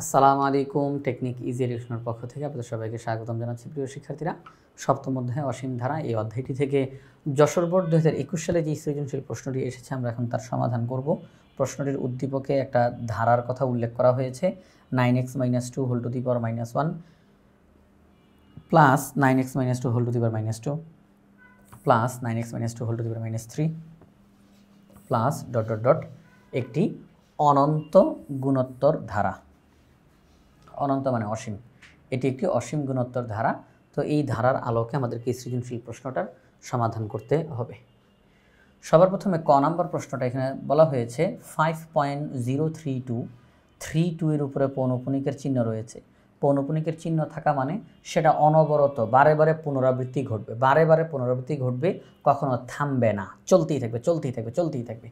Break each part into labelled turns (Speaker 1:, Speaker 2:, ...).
Speaker 1: আসসালামু আলাইকুম। Technique easy এডুকেশনের পক্ষ থেকে আপনাদের সবাইকে স্বাগতম জানাচ্ছি। প্রিয় শিক্ষার্থীরা, সপ্তম অধ্যায় অসীম ধারা এই অধ্যায়টি থেকে যশোর বোর্ড 2021 সালে যে সৃজনশীল প্রশ্নটি এসেছে আমরা এখন তার সমাধান করব। প্রশ্নটির উদ্দীপকে একটা ধারার কথা উল্লেখ করা হয়েছে, 9x - 2 whole to the power -1 plus 9x - 2 whole to the power -2 plus 9x - 2 whole to the power -3 plus dot dot dot একটি অনন্ত গুণোত্তর ধারা। অনন্ত মানে অসীম, এটি একটি অসীম গুণোত্তর ধারা। তো এই ধারার আলোকে আমাদেরকে এই সৃজনশীল প্রশ্নটার সমাধান করতে হবে। সবার প্রথমে ক নাম্বার প্রশ্নটা এখানে বলা হয়েছে 5.032 এর উপরে পৌনঃপুনিকের চিহ্ন রয়েছে। পৌনঃপুনিকের চিহ্ন থাকা মানে সেটা অনবরত বারে বারে পুনরাবৃত্তি ঘটবে, বারে বারে পুনরাবৃত্তি ঘটবে, কখনো থামবে না, চলতেই থাকবে চলতেই থাকবে চলতেই থাকবে।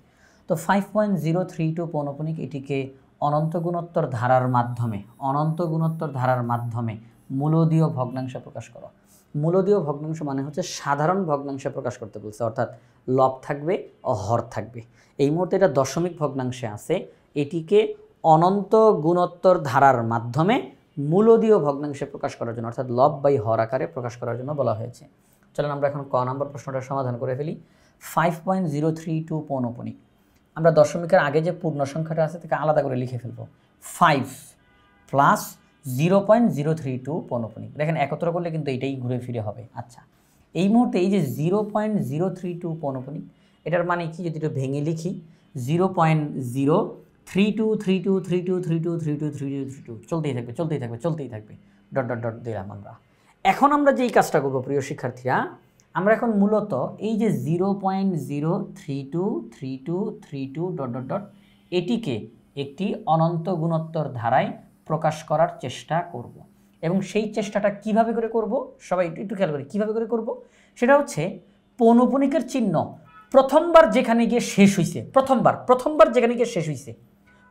Speaker 1: তো 5.032 পৌনঃপুনিক এটিকে অনন্ত গুণোত্তর ধারার মাধ্যমে মূলদীয় ভগ্নাংশে প্রকাশ করো। মূলদীয় ভগ্নাংশ মানে হচ্ছে সাধারণ ভগ্নাংশে প্রকাশ করতে বলছে, অর্থাৎ লব থাকবে ও হর থাকবে। এই মুহূর্তে এটা দশমিক ভগ্নাংশে আছে, এটিকে অনন্ত গুণোত্তর ধারার মাধ্যমে মূলদীয় ভগ্নাংশে প্রকাশ করার জন্য, অর্থাৎ লব বাই হর আকারে প্রকাশ করার জন্য বলা হয়েছে। চলেন আমরা এখন ক নম্বর প্রশ্নটার সমাধান করে ফেলি। 5.032 পৌনঃপুনিক, আমরা দশমিকের আগে যে পূর্ণ সংখ্যাটা আছে তাকে আলাদা করে লিখে ফেলব। 5 প্লাস 0.032 পৌনঃপুনিক, দেখেন একত্র করলে কিন্তু এইটাই ঘুরে ফিরে হবে। আচ্ছা, এই মুহূর্তে এই যে 0.032 পৌনঃপুনিক, এটার মানে কি যদি একটু ভেঙে লিখি, 0.0323232323232 চলতেই থাকবে ডট ডট ডট দিলাম আমরা। এখন আমরা যেই কাজটা করবো প্রিয় শিক্ষার্থীরা, আমরা এখন মূলত এই যে 0.0323232 ডট ডট ডট এটিকে একটি অনন্ত গুণোত্তর ধারায় প্রকাশ করার চেষ্টা করব। এবং সেই চেষ্টাটা কিভাবে করে করব, সবাই একটু খেয়াল করি কিভাবে করে করব। সেটা হচ্ছে পৌনঃপুনিকের চিহ্ন প্রথমবার যেখানে গিয়ে শেষ হইছে, প্রথমবার যেখানে গিয়ে শেষ হইছে,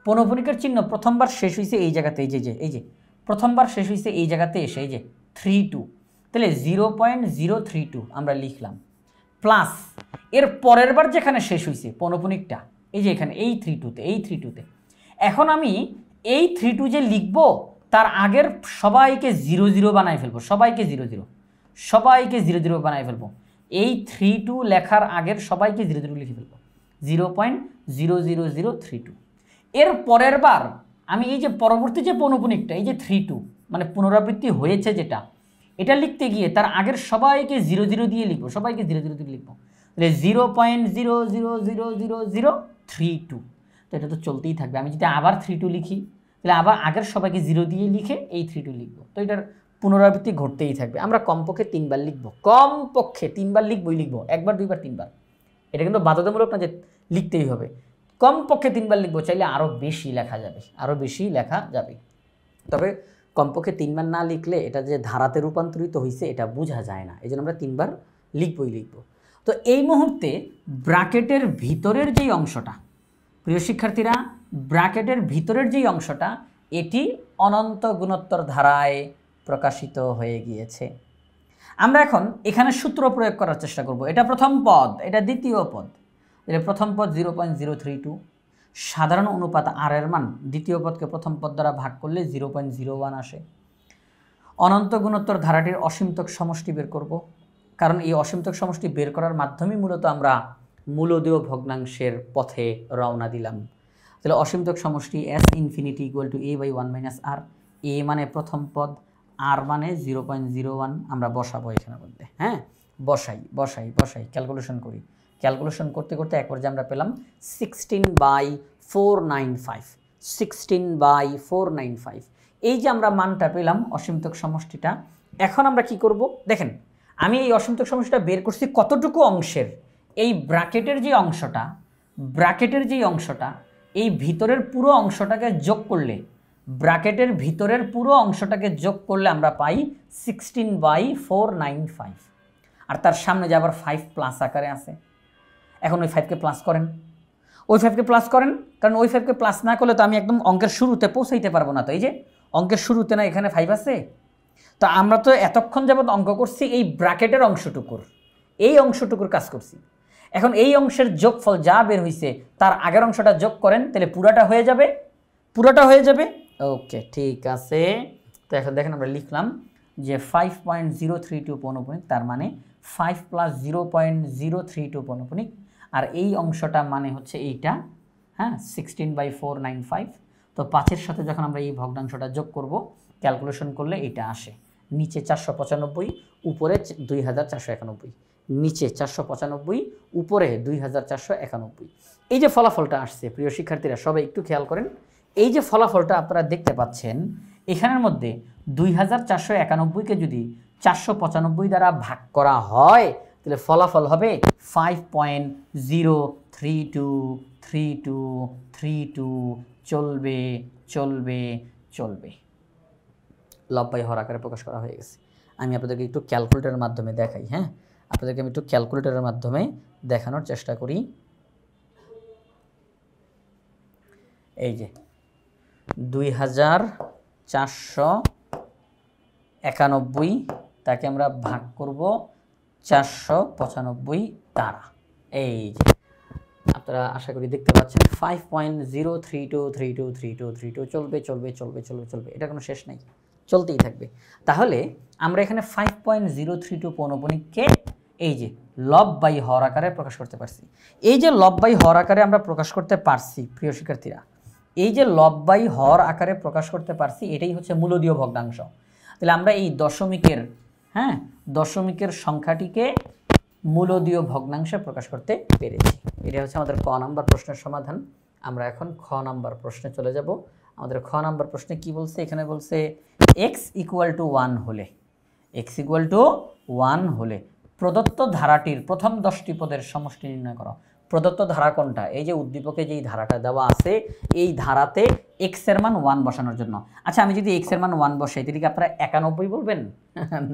Speaker 1: পৌনঃপুনিকের চিহ্ন প্রথমবার শেষ হইছে এই জায়গাতে, এই যে প্রথমবার শেষ হইছে এই জায়গাতে এসে এই যে 32, তাহলে 0.032 আমরা লিখলাম, প্লাস এর পরের বার যেখানে শেষ হয়েছে পৌনঃপুনিকটা এই যে এখানে এই 32তে, এখন আমি এই 32 যে লিখব তার আগের সবাইকে 00 বানাই ফেলবো, সবাইকে 00 বানাই ফেলবো। এই 32 লেখার আগের সবাইকে 00 লিখে ফেলবো, 0.00032। এর পরের বার আমি এই যে পরবর্তী যে পৌনঃপুনিকটা এই যে 32 মানে পুনরাবৃত্তি হয়েছে যেটা, এটা লিখতে গিয়ে তার আগের সবাইকে 00 দিয়ে লিখবো, সবাইকে 00 দিয়ে লিখবো, তাহলে 0.0000032। তো এটা তো চলতেই থাকবে। আমি যদি আবার 32 লিখি তাহলে আবার আগের সবাইকে 0 দিয়ে লিখে এই 32 লিখবো, তো এটার পুনরাবৃত্তি ঘটতেই থাকবে। আমরা কমপক্ষে 3 বার লিখবো, কমপক্ষে 3 বার লিখবো, একবার 2 বার 3 বার, এটা কিন্তু বাধ্যতামূলক না যে লিখতেই হবে, কমপক্ষে 3 বার লিখবো, চাইলে আরও বেশি লেখা যাবে, তবে কমপক্ষে 3 বার না লিখলে এটা যে ধারাতে রূপান্তরিত হয়েছে এটা বোঝা যায় না, এই জন্য আমরা 3 বার লিখবো। তো এই মুহূর্তে ব্র্যাকেটের ভিতরের যেই অংশটা, প্রিয় শিক্ষার্থীরা, ব্র্যাকেটের ভিতরের যেই অংশটা এটি অনন্ত গুণোত্তর ধারায় প্রকাশিত হয়ে গিয়েছে। আমরা এখন এখানে সূত্র প্রয়োগ করার চেষ্টা করব। এটা প্রথম পদ, এটা দ্বিতীয় পদ, এটা প্রথম পদ 0.032, সাধারণ অনুপাত আর এর মান দ্বিতীয় পদকে প্রথম পদ দ্বারা ভাগ করলে 0.01 আসে। অনন্ত গুণোত্তর ধারাটির অসীমতক সমষ্টি বের করব, কারণ এই অসীমতক সমষ্টি বের করার মাধ্যমেই মূলত আমরা মূলদীয় ভগ্নাংশের পথে রওনা দিলাম। তাহলে অসীমতক সমষ্টি S infinity equal to a/1 - r, a মানে প্রথম পদ, r মানে 0.01 আমরা বসাবো এখানের মধ্যে। হ্যাঁ, বসাই ক্যালকুলেশন করি, ক্যালকুলেশন করতে করতে এক পর্যায়ে আমরা পেলাম 16/495। এই যে আমরা মানটা পেলাম অসীমতক সমষ্টিটা, এখন আমরা কি করব দেখেন, আমি এই অসীমতক সমষ্টিটা বের করছি কতটুকু অংশের, এই ব্র্যাকেটের যে অংশটা এই ভিতরের পুরো অংশটাকে যোগ করলে, ব্র্যাকেটের ভিতরের পুরো অংশটাকে যোগ করলে আমরা পাই 16/495, আর তার সামনে যে আবার 5 প্লাস আকারে আছে। এখন ওই 5কে প্লাস করেন, কারণ ওই 5কে প্লাস না করলে তো আমি একদম অঙ্কের শুরুতে পৌঁছাইতে পারবো না। তো এই যে অঙ্কের শুরুতে না এখানে 5 আছে, তো আমরা তো এতক্ষণ যাবত অঙ্ক করছি এই ব্র্যাকেটের অংশটুকুর কাজ করছি। এখন এই অংশের যোগফল যা বের হইছে তার আগের অংশটা যোগ করেন, তাহলে পুরাটা হয়ে যাবে, ওকে, ঠিক আছে। তো এখন দেখেন আমরা লিখলাম যে 5.032 পৌনঃপুনিক, তার মানে 5 + 0.032 পৌনঃপুনিক। আর এই অংশটা মানে হচ্ছে এইটা, হ্যাঁ, 16/495। তো 5-এর সাথে যখন আমরা এই ভগ্নাংশটা যোগ করব, ক্যালকুলেশন করলে এটা আসে নিচে 495, উপরে 2491। নিচে 495, উপরে 2491। এই যে ফলাফলটা আসছে প্রিয় শিক্ষার্থীরা, সবাই একটু খেয়াল করেন। এই যে ফলাফলটা আপনারা দেখতে পাচ্ছেন, এখানের মধ্যে 2491কে যদি 495 দ্বারা ভাগ করা হয়, তাহলে ফলাফল হবে 5.0323232। চলবে চলবে চলবে, লব বাই হর আকারে প্রকাশ করা হয়ে গেছে। আমি আপনাদেরকে একটু ক্যালকুলেটরের মাধ্যমে দেখাই। হ্যাঁ, আপনাদেরকে আমি একটু ক্যালকুলেটরের মাধ্যমে দেখানোর চেষ্টা করি। এই যে 2491, তাকে আমরা ভাগ করব 495 দ্বারা। এই যে আপনারা আশা করি দেখতে পাচ্ছেন 5.032323232 চলবে চলবে চলবে চলবে চলবে, এটা কোনো শেষ নাই, চলতেই থাকবে। তাহলে আমরা এখানে 5.032 পৌনঃপুনিককে এই যে লব বাই হর আকারে প্রকাশ করতে পারছি। এই যে লব বাই হর আকারে আমরা প্রকাশ করতে পারছি প্রিয় শিক্ষার্থীরা, এই যে লব বাই হর আকারে প্রকাশ করতে পারছি, এটাই হচ্ছে মূলদীয় ভগ্নাংশ। তাহলে আমরা এই দশমিকের সংখ্যাটিকে মূলদীয় ভগ্নাংশে প্রকাশ করতে পেরেছি। এটা হচ্ছে আমাদের ক নাম্বার প্রশ্নের সমাধান। আমরা এখন খ নাম্বার প্রশ্নে চলে যাব। আমাদের খ নাম্বার প্রশ্নে কি বলছে, এখানে বলছে x = 1 হলে, x = 1 হলে প্রদত্ত ধারাটির প্রথম 10টি পদের সমষ্টি নির্ণয় করো। প্রদত্ত ধারা কোনটা? এই যে উদ্দীপকে যেই ধারাটা দেওয়া আছে, এই ধারাতে x এর মান 1 বসানোর জন্য। আচ্ছা, আমি যদি x এর মান 1 বসাই, তাহলে কি আপনারা 91 বলবেন?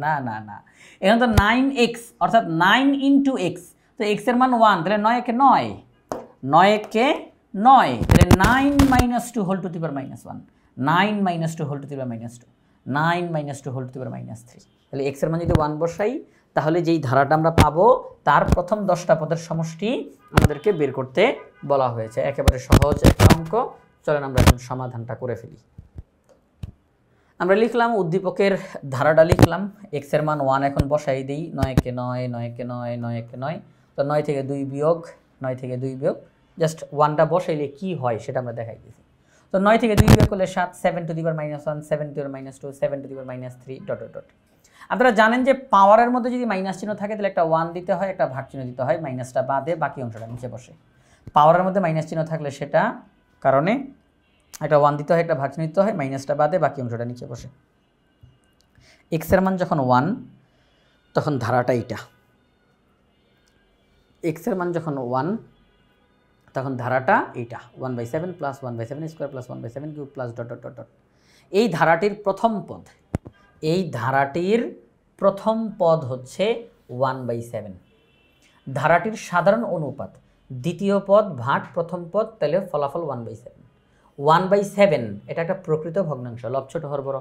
Speaker 1: না না না, এখানে তো 9x, অর্থাৎ 9 × x। তো x এর মান 1, তাহলে 9 একে 9, 9 একে 9, তাহলে 9 - 2 ⁻1, 9 - 2 ⁻2, 9 - 2 ⁻3। তাহলে x এর মান যদি 1 বসাই, তাহলে যেই ধারাটা আমরা পাবো তার প্রথম 10টা পদের সমষ্টি আমাদেরকে বের করতে বলা হয়েছে। একেবারে সহজ একটা অঙ্ক। চলেন আমরা এখন সমাধানটা করে ফেলি। আমরা লিখলাম উদ্দীপকের ধারাটা লিখলাম, x এর মান 1 এখন বসাই দিই, 9 কে 9, 9 কে 9, 9 কে 9। তো 9 থেকে 2 বিয়োগ, 9 থেকে 2 বিয়োগ, জাস্ট 1টা বসাইলে কি হয় সেটা আমরা দেখাই দিয়েছি। তো 9 থেকে 2 বিয়োগ করলে 7, 7 ⁻1, 7 ⁻2, 7 ⁻3 ডট ডট ডট। আপনারা জানেন যে পাওয়ারের মধ্যে যদি মাইনাস চিহ্ন থাকে, তাহলে একটা 1 দিতে হয়, একটা ভাগ চিহ্ন দিতে হয়, মাইনাসটা বাদে বাকি অংশটা নিচে বসে। পাওয়ারের মধ্যে মাইনাস চিহ্ন থাকলে সেটা কারণে একটা 1 দিতে হয়, একটা ভাগ চিহ্ন দিতে হয়, মাইনাসটা বাদে বাকি অংশটা নিচে বসে। x এর মান যখন 1, তখন ধারাটা এইটা। x এর মান যখন 1, তখন ধারাটা এইটা, 1/7 + 1/7² + 1/7³ plus dot dot dot dot. এই ধারাটির প্রথম পদ, এই ধারাটির প্রথম পদ হচ্ছে 1/7। ধারাটির সাধারণ অনুপাত দ্বিতীয় পদ ভাগ প্রথম পদ, তাহলে ফলাফল 1/7। 1/7 এটা একটা প্রকৃত ভগ্নাংশ। লব ছোট হর বড়,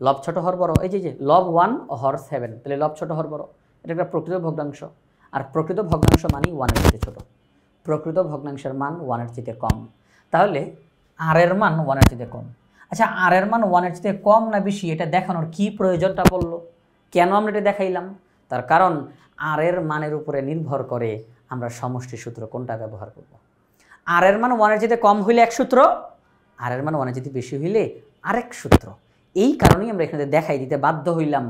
Speaker 1: লব ছোট হর বড়। এই যে লব 1 হর 7, তাহলে লব ছোট হর বড়, এটা একটা প্রকৃত ভগ্নাংশ। আর প্রকৃত ভগ্নাংশ মানে 1 এর চেয়ে ছোট। প্রকৃত ভগ্নাংশের মান 1 এর চেয়ে কম, তাহলে r এর মান 1 এর চেয়ে কম। আচ্ছা, r এর মান 1 এর চেয়ে কম না বেশি, এটা দেখানোর কি প্রয়োজনটা পড়লো? কেন আমরা এটা দেখাইলাম? তার কারণ r এর মানের উপরে নির্ভর করে আমরা সমষ্টি সূত্র কোনটা ব্যবহার করব। r এর মান 1 এর চেয়ে কম হইলে এক সূত্র, r এর মান 1 এর চেয়ে বেশি হইলে আরেক সূত্র। এই কারণেই আমরা এখানে দেখাই দিতে বাধ্য হইলাম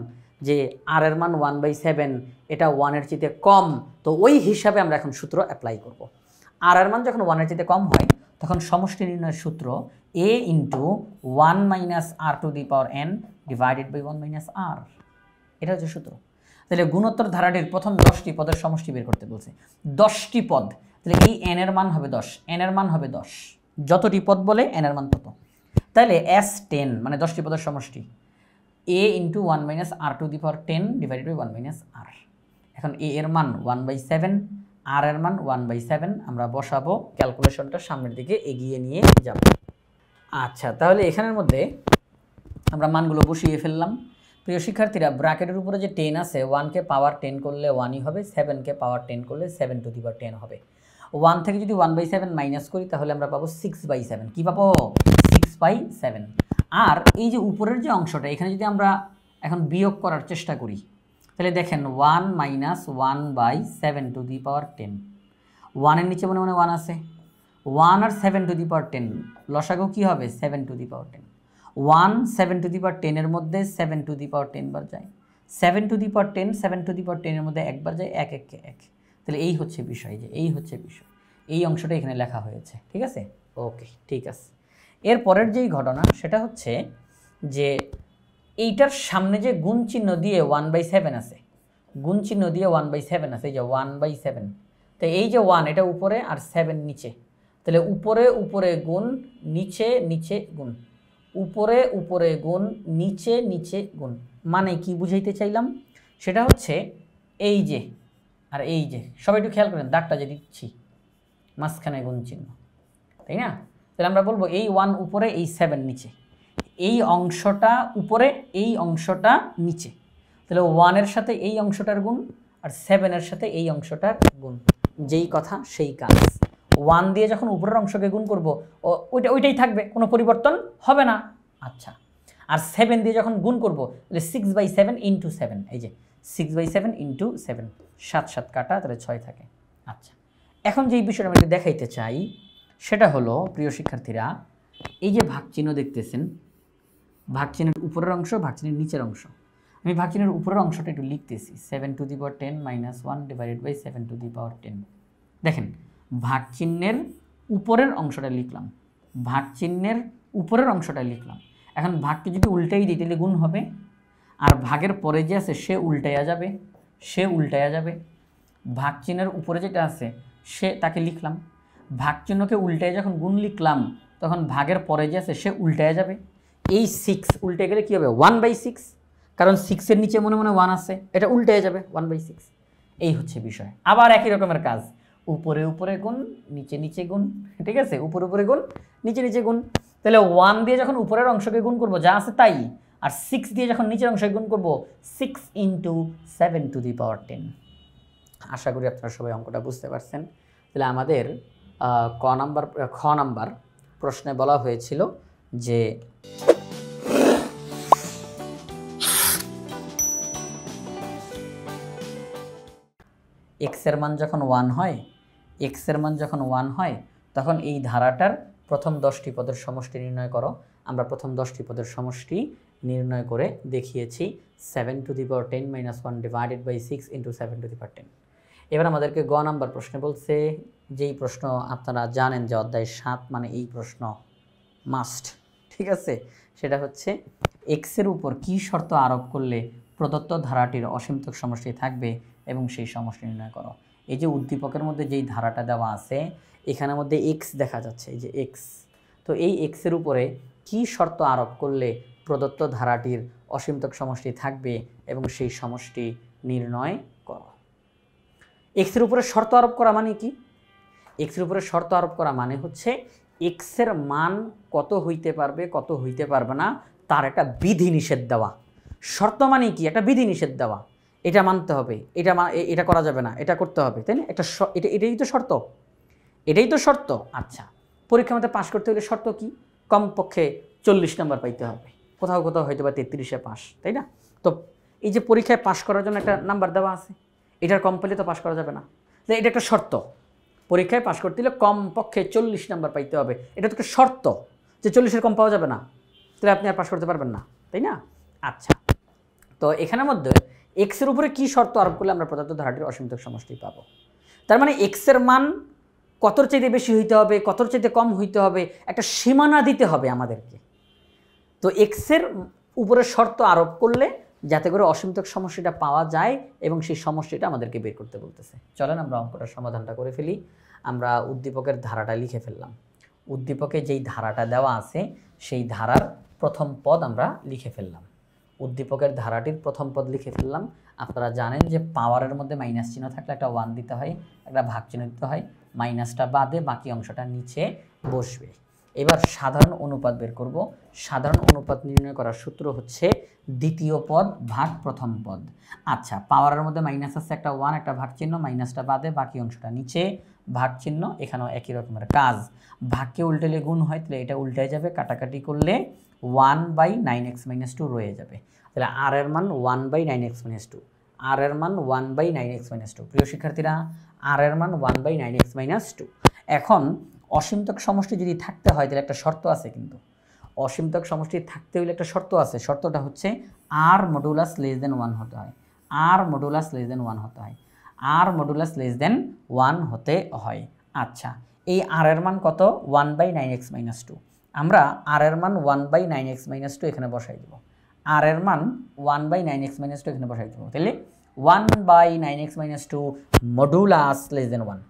Speaker 1: যে r এর মান 1/7, এটা 1 এর চেয়ে কম, তো ওই হিসাবে আমরা এখন সূত্র অ্যাপ্লাই করব। r এর মান যখন 1 এর চেয়ে কম হয়, তখন সমষ্টি নির্ণয়ের সূত্র a × 1 - r⁴n divided by 1 - r, এটা হচ্ছে সূত্র। তাহলে গুণোত্তর ধারাটির প্রথম 10টি পদের সমষ্টি বের করতে বলছে। 10টি পদ, তাহলে এই n এর মান হবে 10, n এর মান হবে 10, যতটি পদ বলে n এর মান তত। তাহলে S10 মানে 10টি পদের সমষ্টি, a × 1 - r⁴10 divided by 1 - r। এখন a এর মান 1/7, r এর মান 1/7 আমরা বসাবো, ক্যালকুলেশনটা সামনের দিকে এগিয়ে নিয়ে যাব। আচ্ছা, তাহলে এখানের মধ্যে আমরা মানগুলো বসিয়ে ফেললাম। প্রিয় শিক্ষার্থীরা, ব্র্যাকেটের উপরে যে 10 আছে, 1কে পাওয়ার 10 করলে 1ই হবে, 7কে পাওয়ার 10 করলে 7⁻10 হবে। 1 থেকে যদি 1/7 মাইনাস করি, তাহলে আমরা পাবো 6/7। কি পাবো? 6 6/7। আর এই যে উপরের যে অংশটা, এখানে যদি আমরা এখন বিয়োগ করার চেষ্টা করি, তাহলে দেখেন 1 - 1/7 টু দি পাওয়ার 10। 1-এর নিচে মনে মনে 1 আছে, 1 আর 7 টু দি পাওয়ার 10, লসাগু কী হবে? 7 to the power 10। 1 7 to the পাওয়ার 10-এর মধ্যে 7 টু দি পাওয়ার 10 বার যায়, 7 to the power 10 7 to the পাওয়ার 10-এর মধ্যে একবার যায়, 1 1 1। তাহলে এই হচ্ছে বিষয়, যে এই হচ্ছে বিষয়, এই অংশটা এখানে লেখা হয়েছে। ঠিক আছে, ওকে, ঠিক আছে। এর পরের যেই ঘটনা সেটা হচ্ছে যে এইটার সামনে যে গুণ চিহ্ন দিয়ে 1/7 আছে, গুণ চিহ্ন দিয়ে 1/7 আছে, এই যে 1/7। তো এই যে 1 এটা উপরে আর 7 নিচে, তাহলে উপরে উপরে গুণ, নিচে নিচে গুণ, উপরে উপরে গুণ, নিচে নিচে গুণ। মানে কি বুঝাইতে চাইলাম সেটা হচ্ছে এই যে আর এই যে, সবাই একটু খেয়াল করেন দাগটা যে দিচ্ছি, মাঝখানে গুণ চিহ্ন, তাই না? তাহলে আমরা বলবো এই 1 উপরে, এই 7 নিচে, এই অংশটা উপরে, এই অংশটা নিচে। তাহলে 1-এর সাথে এই অংশটার গুণ আর 7-এর সাথে এই অংশটার গুণ, যেই কথা সেই কাজ। 1 দিয়ে যখন উপরের অংশকে গুণ করব, ওইটাই থাকবে, কোনো পরিবর্তন হবে না। আচ্ছা, আর 7 দিয়ে যখন গুণ করব, তাহলে 6/7 ইন্টু 7, এই যে 6/7 ইন্টু 7, 7 7 কাটা, তাহলে 6 থাকে। আচ্ছা, এখন যেই বিষয়টা আমি দেখাইতে চাই সেটা হলো, প্রিয় শিক্ষার্থীরা, এই যে ভাগ চিহ্ন দেখতেছেন, ভাগ চিহ্নের উপরের অংশ, ভাগ চিহ্নের নিচের অংশ। আমি ভাগ চিহ্নের উপরের অংশটা একটু লিখতেছি, 7 to the power 10 - 1 divided by 7 to the power 10। দেখেন, ভাগ চিহ্নের উপরের অংশটা লিখলাম, ভাগ চিহ্নের উপরের অংশটা লিখলাম। এখন ভাগকে যদি উল্টাই দিই তাহলে গুণ হবে, আর ভাগের পরে যে আছে সে উল্টাইয়া যাবে, সে উল্টাইয়া যাবে। ভাগ চিহ্নের উপরে যেটা আছে সে তাকে লিখলাম, ভাগ চিহ্নকে উল্টায় যখন গুণ লিখলাম, তখন ভাগের পরে যে আছে সে উল্টায় যাবে। এই 6 উল্টে গেলে কী হবে? 1/6, কারণ 6-এর নিচে মনে মনে 1 আছে, এটা উল্টে যাবে 1/6। এই হচ্ছে বিষয়। আবার একই রকমের কাজ, উপরে উপরে গুণ, নিচে নিচে গুণ। ঠিক আছে, উপরে উপরে গুণ, নিচে নিচে গুণ। তাহলে 1 দিয়ে যখন উপরের অংশকে গুণ করব যা আছে তাই, আর 6 দিয়ে যখন নিচের অংশকে গুণ করব 6 ইন্টু 7 টু দি পাওয়ার 10। আশা করি আপনারা সবাই অঙ্কটা বুঝতে পারছেন। তাহলে আমাদের খ নাম্বার প্রশ্নে বলা হয়েছিল যে এক্সের মান যখন 1 হয়, এক্সের মান যখন 1 হয়, তখন এই ধারাটার প্রথম 10টি পদের সমষ্টি নির্ণয় করো। আমরা প্রথম 10টি পদের সমষ্টি নির্ণয় করে দেখিয়েছি 7 to the power 10 - 1 divided by 6 into 7 to the power 10। এবার আমাদেরকে গ নাম্বার প্রশ্নে বলছে, যেই প্রশ্ন আপনারা জানেন যে অধ্যায় 7 মানে এই প্রশ্ন মাস্ট, ঠিক আছে, সেটা হচ্ছে এক্সের উপর কী শর্ত আরোপ করলে প্রদত্ত ধারাটির অসীমতক সমষ্টি থাকবে এবং সেই সমষ্টি নির্ণয় করো। এই যে উদ্দীপকের মধ্যে যেই ধারাটা দেওয়া আছে, এখানের মধ্যে এক্স দেখা যাচ্ছে, এই যে এক্স। তো এই এক্সের উপরে কী শর্ত আরোপ করলে প্রদত্ত ধারাটির অসীমতক সমষ্টি থাকবে এবং সেই সমষ্টি নির্ণয় করো। এক্সের উপরে শর্ত আরোপ করা মানে কি? এক্সের উপরে শর্ত আরোপ করা মানে হচ্ছে এক্সের মান কত হইতে পারবে, কত হইতে পারবে না, তার একটা বিধি নিষেধ দেওয়া। শর্ত মানে কি? একটা বিধি নিষেধ দেওয়া, এটা মানতে হবে, এটা করা যাবে না, এটা করতে হবে, তাই না? এটাই তো শর্ত, এটাই তো শর্ত। আচ্ছা, পরীক্ষার মধ্যে পাশ করতে হলে শর্ত কি? কমপক্ষে 40 নম্বর পাইতে হবে, কোথাও কোথাও হয়তো বা 33-এ পাস, তাই না? তো এই যে পরীক্ষায় পাশ করার জন্য একটা নাম্বার দেওয়া আছে, এটার কম পেলে তো পাশ করা যাবে না, তাই এটা একটা শর্ত। পরীক্ষায় পাশ করতে হলে কমপক্ষে 40 নম্বর পাইতে হবে, এটা তো একটা শর্ত, যে 40-এর কম পাওয়া যাবে না, তাহলে আপনি আর পাশ করতে পারবেন না, তাই না? আচ্ছা, তো এখানের মধ্যে এক্সের উপরে কি শর্ত আরোপ করলে আমরা প্রদত্ত ধারাটির অসীমতক সমষ্টি পাবো? তার মানে এক্সের মান কতর চাইতে বেশি হইতে হবে, কতর চাইতে কম হইতে হবে, একটা সীমানা দিতে হবে আমাদেরকে। তো এক্সের উপরে শর্ত আরোপ করলে যাতে করে অসীমতক সমষ্টিটা পাওয়া যায় এবং সেই সমষ্টিটা আমাদেরকে বের করতে বলতেছে। চলেন আমরা অঙ্কটার সমাধানটা করে ফেলি। আমরা উদ্দীপকের ধারাটা লিখে ফেললাম। উদ্দীপকে যেই ধারাটা দেওয়া আছে সেই ধারার প্রথম পদ আমরা লিখে ফেললাম। উদ্দীপকের ধারাটির প্রথম পদ লিখে ফেললাম। আপনারা জানেন যে পাওয়ারের মধ্যে মাইনাস চিহ্ন থাকলে একটা 1 দিতে হয়, একটা ভাগ চিহ্ন দিতে হয়, মাইনাসটা বাদে বাকি অংশটা নিচে বসবে। এবার সাধারণ অনুপাত বের করব। সাধারণ অনুপাত নির্ণয় করার সূত্র হচ্ছে দ্বিতীয় পদ ভাগ প্রথম পদ। আচ্ছা, পাওয়ারের মধ্যে মাইনাস আছে একটা 1, একটা ভাগ চিহ্ন, মাইনাসটা বাদে বাকি অংশটা নিচে, ভাগ চিহ্ন, এখানেও একই রকমের কাজ। ভাগকে উল্টালে গুণ হয়, তাহলে এটা উল্টে যাবে, কাটাকাটি করলে 1/9x - 2 রয়ে যাবে। তাহলে আর এর মান 1/9x - 2, আর এর মান 1/9x - 2। প্রিয় শিক্ষার্থীরা, আর এর মান 1/9x - 2। এখন অসীমতক সমষ্টি যদি থাকতে হয় তাহলে একটা শর্ত আছে, কিন্তু অসীমতক সমষ্টি থাকতে হলে একটা শর্ত আছে। শর্তটা হচ্ছে আর মডুলাস লেস দেন 1 হতে হয়, আর মডুলাস লেস দেন 1 হতে হয়, আর মডুলাস লেস দেন 1 হতে হয়। আচ্ছা, এই আর এর মান কত? 1/9x - 2। আমরা আর এর মান 1/9x - 2 এখানে বসাই দেব, আর এর মান 1/9x - 2 এখানে বসাই দেব। তাহলে 1/9x - 2 modulus less than 1,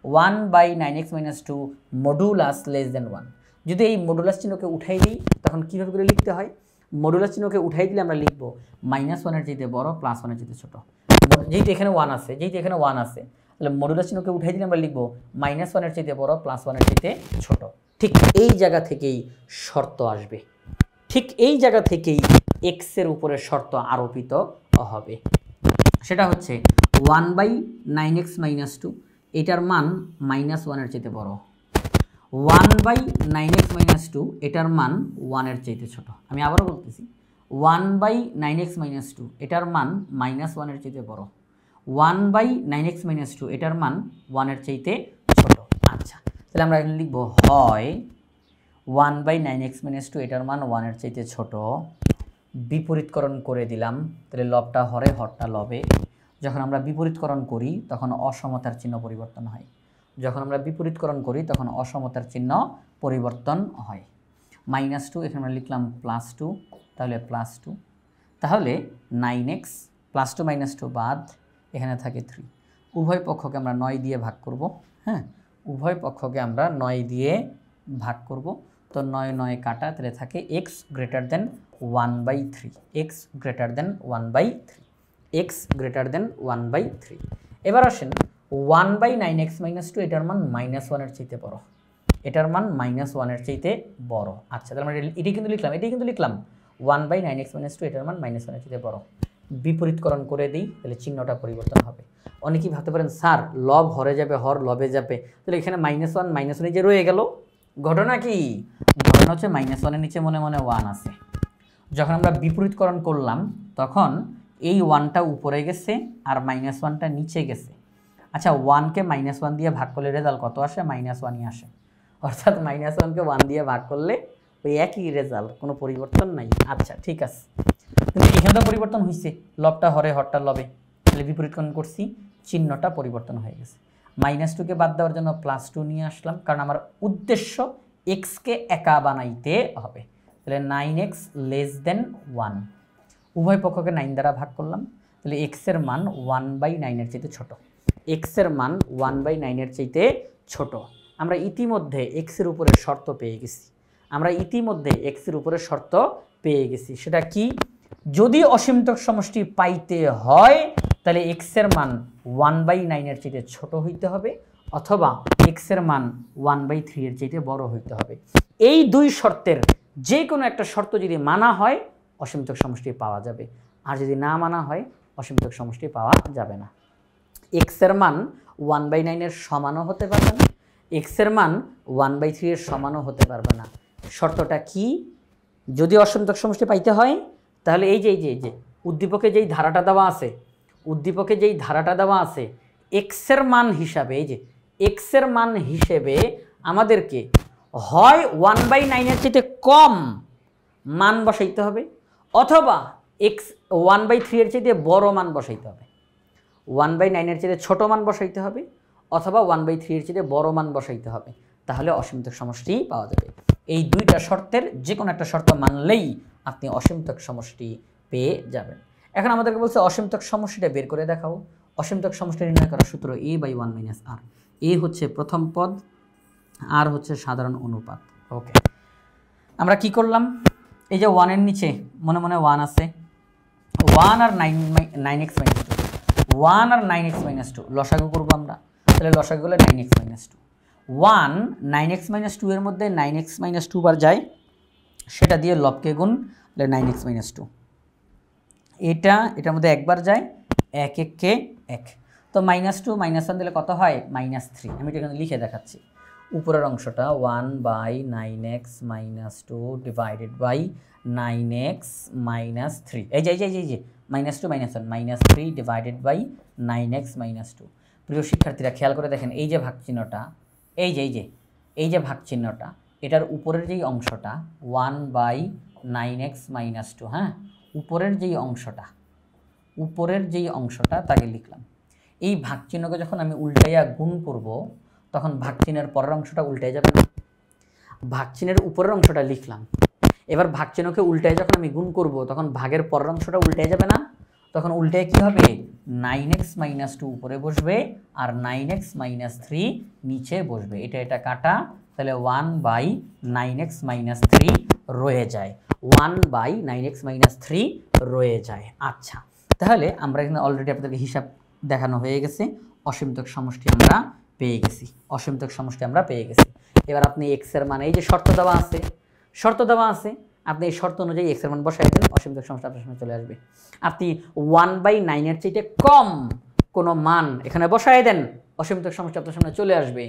Speaker 1: 1/9x - 2 modulus less than 1। যদি এই মডুলাস চিহ্নকে উঠাই দিই তখন কীভাবে করে লিখতে হয়? মডুলাস চিহ্নকে উঠাই দিলে আমরা লিখব -1 এর চাইতে বড়, +1 এর চাইতে ছোট। যেহেতু এখানে 1 আছে, তাহলে মডুলাস চিহ্নকে উঠাই দিলে আমরা লিখব -1 এর চাইতে বড়, +1 এর চাইতে ছোট। ঠিক এই জায়গা থেকেই শর্ত আসবে, ঠিক এই জায়গা থেকেই x এর উপরে শর্ত আরোপিত হবে। সেটা হচ্ছে 1/9x - 2, এটার মান -1 এর চাইতে বড়, 1/9x - 2 এটার মান 1 এর চাইতে ছোট। আমি আবারও বলতেছি, 1/9x - 2 এটার মান -1 এর চাইতে বড়, 1/9x - 2 এটার মান 1 এর চাইতে ছোট। আচ্ছা, তাহলে আমরা এখানে লিখব হয় 1/9x - 2 এটার মান 1 এর চাইতে ছোট। বিপরীতকরণ করে দিলাম, তাহলে লবটা হরে, হরটা লবে। যখন আমরা বিপরীতকরণ করি তখন অসমতার চিহ্ন পরিবর্তন হয়, যখন আমরা বিপরীতকরণ করি তখন অসমতার চিহ্ন পরিবর্তন হয়। -2 এখানে আমরা লিখলাম +2, তাহলে +2, তাহলে 9x, +2 - 2 বাদ, এখানে থাকে 3। উভয় পক্ষকে আমরা 9 দিয়ে ভাগ করব। হ্যাঁ, উভয় পক্ষকে আমরা 9 দিয়ে ভাগ করব। তো 9 9 কাটা, তাহলে থাকে x greater than 1/3, x greater than 1/3, x greater than 1/3। এবার আসেন 1/9x - 2 এটার মান -1 এর চাইতে বড়, এটার মান -1 এর চাইতে বড়। আচ্ছা, তাহলে আমরা এটাই কিন্তু লিখলাম 1/9x - 2 এটার মান -1 এর চাইতে বড়। বিপরীতকরণ করে দিই, তাহলে চিহ্নটা পরিবর্তন হবে। অনেকেই ভাবতে পারেন স্যার লব হরে যাবে, হর লবে যাবে, তাহলে এখানে -1 যে রয়ে গেল। ঘটনা কি? ঘটনা হচ্ছে -1 এর নিচে মনে মনে 1 আছে। যখন আমরা বিপরীতকরণ করলাম তখন এই 1টা উপরে গেছে আর -1টা নিচে গেছে। আচ্ছা, 1কে -1 দিয়ে ভাগ করলে রেজাল্ট কত আসে? -1ই আসে। অর্থাৎ -1কে 1 দিয়ে ভাগ করলে ওই একই রেজাল্ট, কোনো পরিবর্তন নাই। আচ্ছা, ঠিক আছে, কিন্তু এখানে তো পরিবর্তন হয়েছে, লবটা হরে, হরটা লবে, তাহলে বিপরীতকরণ করছি, চিহ্নটা পরিবর্তন হয়ে গেছে। -2কে বাদ দেওয়ার জন্য +2 নিয়ে আসলাম, কারণ আমার উদ্দেশ্য এক্সকে একা বানাইতে হবে। তাহলে 9x < 1, উভয় পক্ষকে 9 দ্বারা ভাগ করলাম, তাহলে x এর মান 1/9 এর চাইতে ছোট, x এর মান 1/9 এর চাইতে ছোট। আমরা ইতিমধ্যে x এর উপরে শর্ত পেয়ে গেছি, সেটা কি? যদি অসীমতক সমষ্টি পাইতে হয় তাহলে x এর মান 1/9 এর চাইতে ছোট হইতে হবে, অথবা x এর মান 1/3 এর চাইতে বড় হইতে হবে। এই দুই শর্তের যে কোনো একটা শর্ত যদি মানা হয় অসীমতক সমষ্টি পাওয়া যাবে, আর যদি না মানা হয় অসীমতক সমষ্টি পাওয়া যাবে না। x এর মান 1/9 এর সমানও হতে পারবে না, x এর মান 1/3 এর সমানও হতে পারবে না। শর্তটা কি? যদি অসীমতক সমষ্টি পাইতে হয় তাহলে এই যে উদ্দীপকে যেই ধারাটা দেওয়া আছে, x এর মান হিসাবে, এই যে x এর মান হিসেবে আমাদেরকে হয় 1/9 এর চাইতে কম মান বসাইতে হবে, অথবা x 1/3 এর চাইতে বড় মান বসাইতে হবে। 1/9 এর চাইতে ছোট মান বসাইতে হবে, অথবা 1/3 এর চাইতে বড় মান বসাইতে হবে, তাহলে অসীমতক সমষ্টি পাওয়া যাবে। এই দুইটা শর্তের যে কোনো একটা শর্ত মানলেই আপনি অসীমতক সমষ্টি পেয়ে যাবেন। এখন আমাদেরকে বলছে অসীমতক সমষ্টিটা বের করে দেখাও। অসীমতক সমষ্টি নির্ণয় করার সূত্র a/1 - r। a হচ্ছে প্রথম পদ, আর হচ্ছে সাধারণ অনুপাত। ওকে, আমরা কি করলাম? এই যে 1 এর নিচে মনে মনে 1 আছে, 1 আর 9x - 2, 1 আর 9x - 2 লসাগু করবো আমরা, তাহলে লসাগু হলে 9x - 2। 1 9x - 2 এর মধ্যে 9x - 2 বার যায়, সেটা দিয়ে লবকে গুণ, তাহলে 9x - 2। এটার মধ্যে একবার যায়, 1 1 কে 1, তো -2 -1 দিলে কত হয়? -3। আমি এটা এখানে লিখে দেখাচ্ছি। উপরের অংশটা 1/9x - 2 ডিভাইডেড বাই 9x - 3, এই যে -2 -1 -3 ডিভাইডেড বাই 9x - 2। প্রিয় শিক্ষার্থীরা খেয়াল করে দেখেন, এই যে ভাগ চিহ্নটা, এই যে ভাগ চিহ্নটা, এটার উপরের যেই অংশটা 1/9x - 2, হ্যাঁ, উপরের যেই অংশটা তাকে লিখলাম। এই ভাগ চিহ্নকে যখন আমি উল্টাইয়া গুণ করব, তখন ভাগ চিহ্নের পরের অংশটা উল্টে যাবে না? ভাগ চিহ্নের উপরের অংশটা লিখলাম, এবার ভাগ চিহ্নকে উল্টায় যখন আমি গুণ করব, তখন ভাগের পরের অংশটা উল্টে যাবে না? তখন উল্টে কি হবে? 9x - 2 উপরে বসবে আর 9x - 3 নিচে বসবে। এটা কাটা, তাহলে 1/9x - 3 রয়ে যায়, 1/9x - 3 রয়ে যায়। আচ্ছা, তাহলে আমরা এখানে অলরেডি আপনাদেরকে হিসাব দেখানো হয়ে গেছে, অসীমতক সমষ্টি আমরা পেয়ে গেছি। এবার আপনি x এর মান, এই যে শর্ত দেওয়া আছে, আপনি এই শর্ত অনুযায়ী x এর মান বসাই দেন, অসীমতক সমষ্টি আপনার সামনে চলে আসবে। আপনি 1/9 এর চাইতে কম কোনো মান এখানে বসাই দেন, অসীমতক সমষ্টি আপনার সামনে চলে আসবে।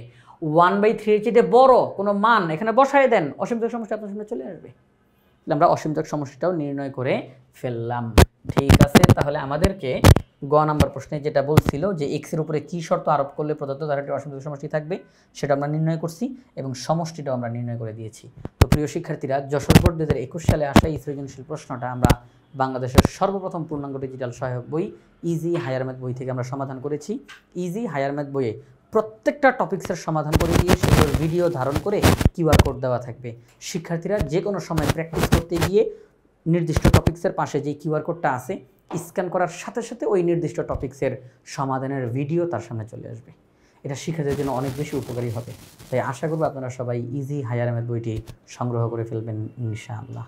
Speaker 1: 1/3 এর চাইতে বড় কোনো মান এখানে বসাই দেন, অসীমতক সমষ্টি আপনার সামনে চলে আসবে। আমরা অসীমতক সমষ্টিটাও নির্ণয় করে ফেললাম। ঠিক আছে, তাহলে আমাদেরকে গ নাম্বার প্রশ্নে যেটা বলছিল যে x এর উপরে কি শর্ত আরোপ করলে প্রদত্ত ধারাটির অসীমতক সমষ্টি থাকবে, সেটা আমরা নির্ণয় করছি এবং সমষ্টিটাও আমরা নির্ণয় করে দিয়েছি। তো প্রিয় শিক্ষার্থীরা, যশোর বোর্ড 2021 সালে আসা এই সৃজনশীল প্রশ্নটা আমরা বাংলাদেশের সর্বপ্রথম পূর্ণাঙ্গ ডিজিটাল সহায়ক বই ইজি হায়ার ম্যাথ বই থেকে আমরা সমাধান করেছি। ইজি হায়ার ম্যাথ বইয়ে প্রত্যেকটা টপিক্সের সমাধান করে দিয়ে সেগুলোর ভিডিও ধারণ করে কিউআর কোড দেওয়া থাকবে। শিক্ষার্থীরা যে কোনো সময় প্র্যাকটিস করতে গিয়ে নির্দিষ্ট টপিক্সের পাশে যে কিউআর কোডটা আছে, স্ক্যান করার সাথে সাথে ওই নির্দিষ্ট টপিক্সের সমাধানের ভিডিও তার সামনে চলে আসবে। এটা শিক্ষার্থীদের জন্য অনেক বেশি উপকারী হবে। তাই আশা করব আপনারা সবাই ইজি হায়ার ম্যাথ বইটি সংগ্রহ করে ফেলবেন ইনশাআল্লাহ।